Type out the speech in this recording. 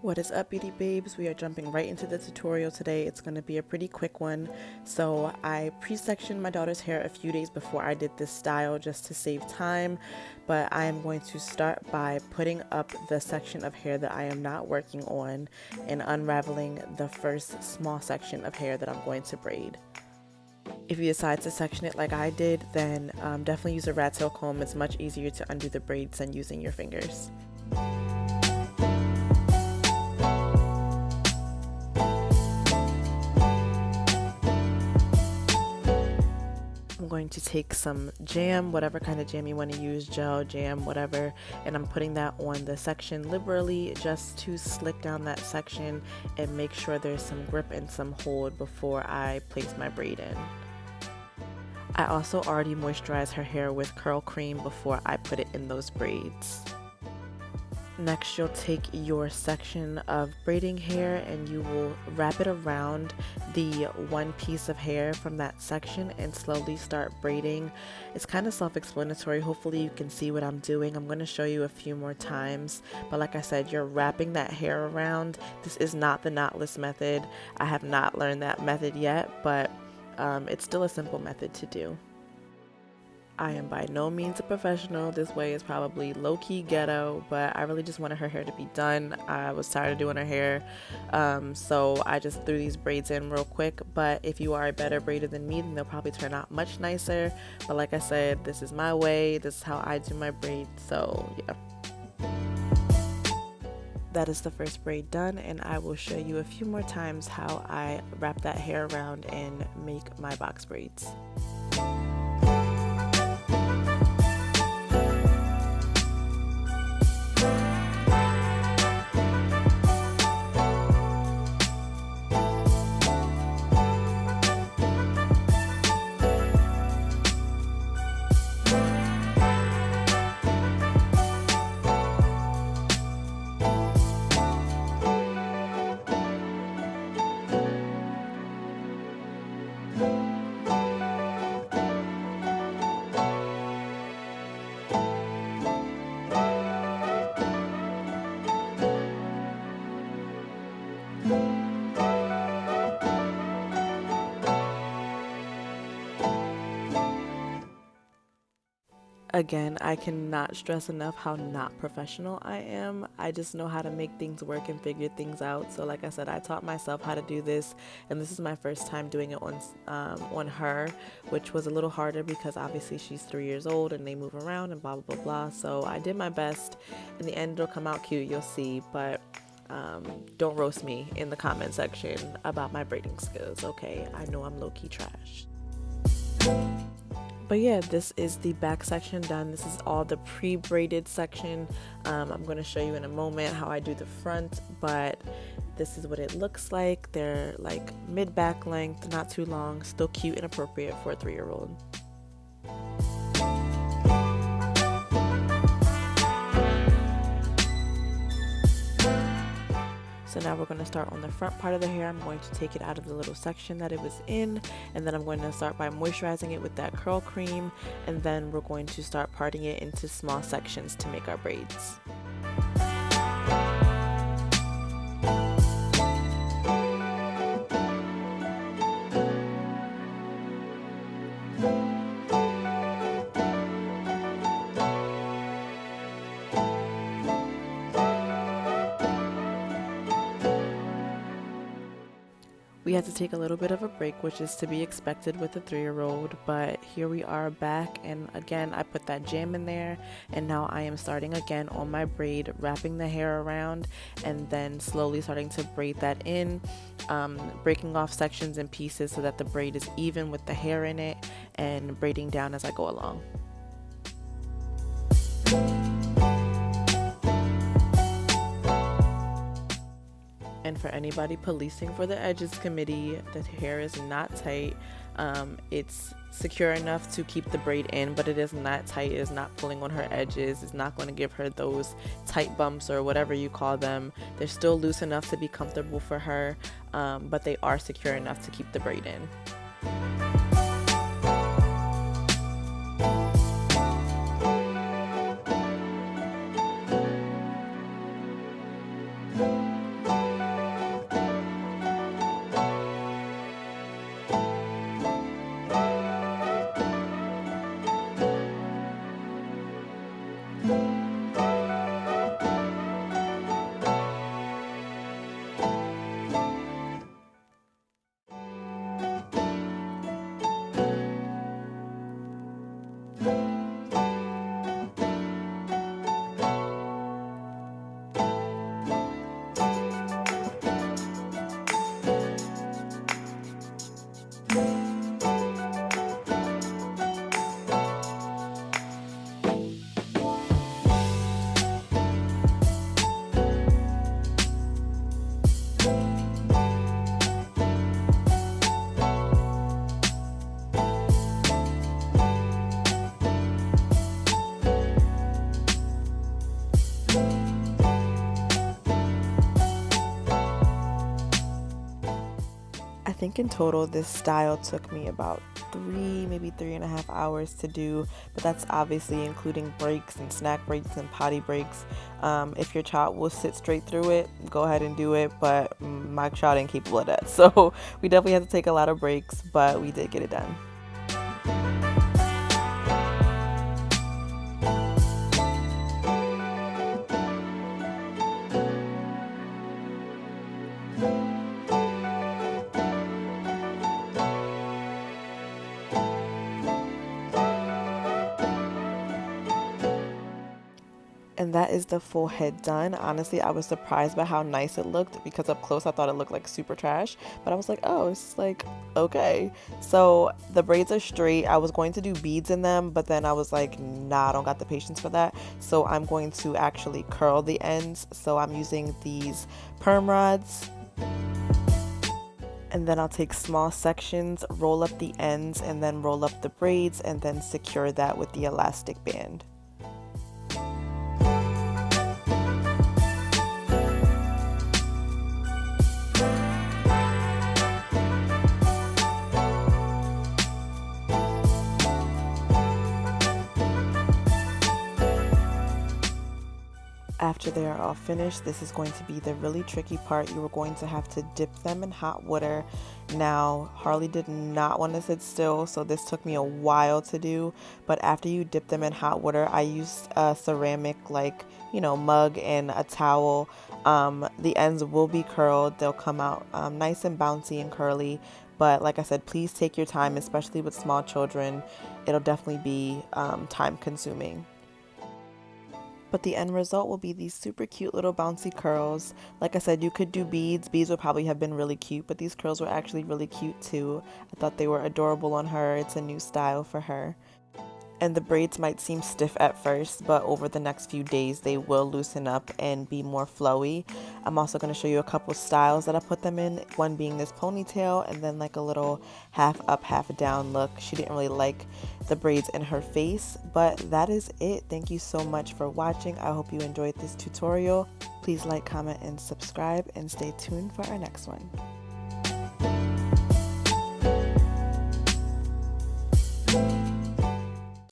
What is up, beauty babes? We are jumping right into the tutorial today. It's going to be a pretty quick one. So I pre-sectioned my daughter's hair a few days before I did this style just to save time, but I am going to start by putting up the section of hair that I am not working on and unraveling the first small section of hair that I'm going to braid. If you decide to section it like I did, then definitely use a rat tail comb. It's much easier to undo the braids than using your fingers. I'm going to take some jam, whatever kind of jam you want to use, gel, jam, whatever, and I'm putting that on the section liberally just to slick down that section and make sure there's some grip and some hold before I place my braid in. I also already moisturized her hair with curl cream before I put it in those braids. Next, you'll take your section of braiding hair and you will wrap it around the one piece of hair from that section and slowly start braiding. It's kind of self-explanatory. Hopefully you can see what I'm doing. I'm going to show you a few more times, but like I said, you're wrapping that hair around. This is not the knotless method. I have not learned that method yet, but it's still a simple method to do. I am by no means a professional. This way is probably low-key ghetto, but I really just wanted her hair to be done. I was tired of doing her hair, so I just threw these braids in real quick. But if you are a better braider than me, then they'll probably turn out much nicer. But like I said, this is my way. This is how I do my braids, so yeah. That is the first braid done, and I will show you a few more times how I wrap that hair around and make my box braids. Again, I cannot stress enough how not professional I am. I just know how to make things work and figure things out. So like I said, I taught myself how to do this, and this is my first time doing it on her, which was a little harder because obviously she's 3 years old and they move around and blah blah blah blah. So I did my best. In the end, it'll come out cute, you'll see, but don't roast me in the comment section about my braiding skills, okay? I know I'm low-key trash. But yeah, this is the back section done. This is all the pre-braided section. I'm going to show you in a moment how I do the front, but this is what it looks like. They're like mid-back length, not too long, still cute and appropriate for a 3-year-old. So now we're going to start on the front part of the hair. I'm going to take it out of the little section that it was in, and then I'm going to start by moisturizing it with that curl cream, and then we're going to start parting it into small sections to make our braids. We had to take a little bit of a break, which is to be expected with a 3-year-old, but here we are back, and again I put that jam in there, and now I am starting again on my braid, wrapping the hair around and then slowly starting to braid that in, breaking off sections and pieces so that the braid is even with the hair in it, and braiding down as I go along. And for anybody policing for the edges committee, the hair is not tight. It's secure enough to keep the braid in, but it is not tight. It is not pulling on her edges. It's not going to give her those tight bumps or whatever you call them. They're still loose enough to be comfortable for her, but they are secure enough to keep the braid in. think in total this style took me about maybe 3.5 hours to do, but that's obviously including breaks and snack breaks and potty breaks. If your child will sit straight through it, go ahead and do it, but my child ain't capable of that, so we definitely had to take a lot of breaks, but we did get it done. And that is the full head done. Honestly, I was surprised by how nice it looked, because up close I thought it looked like super trash, but I was like, oh, it's like okay. So the braids are straight. I was going to do beads in them, but then I was like, nah, I don't got the patience for that, so I'm going to actually curl the ends. So I'm using these perm rods, and then I'll take small sections, roll up the ends, and then roll up the braids, and then secure that with the elastic band. After they are all finished, this is going to be the really tricky part. You are going to have to dip them in hot water. Now, Harley did not want to sit still, so this took me a while to do. But after you dip them in hot water, I used a ceramic, mug and a towel. The ends will be curled. They'll come out nice and bouncy and curly. But like I said, please take your time, especially with small children. It'll definitely be time consuming. But the end result will be these super cute little bouncy curls. Like I said, you could do beads. Beads would probably have been really cute, but these curls were actually really cute too. I thought they were adorable on her. It's a new style for her. And the braids might seem stiff at first, but over the next few days they will loosen up and be more flowy. I'm also going to show you a couple styles that I put them in, one being this ponytail and then like a little half up half down look. She didn't really like the braids in her face, but that is it. Thank you so much for watching. I hope you enjoyed this tutorial. Please like, comment, and subscribe, and stay tuned for our next one.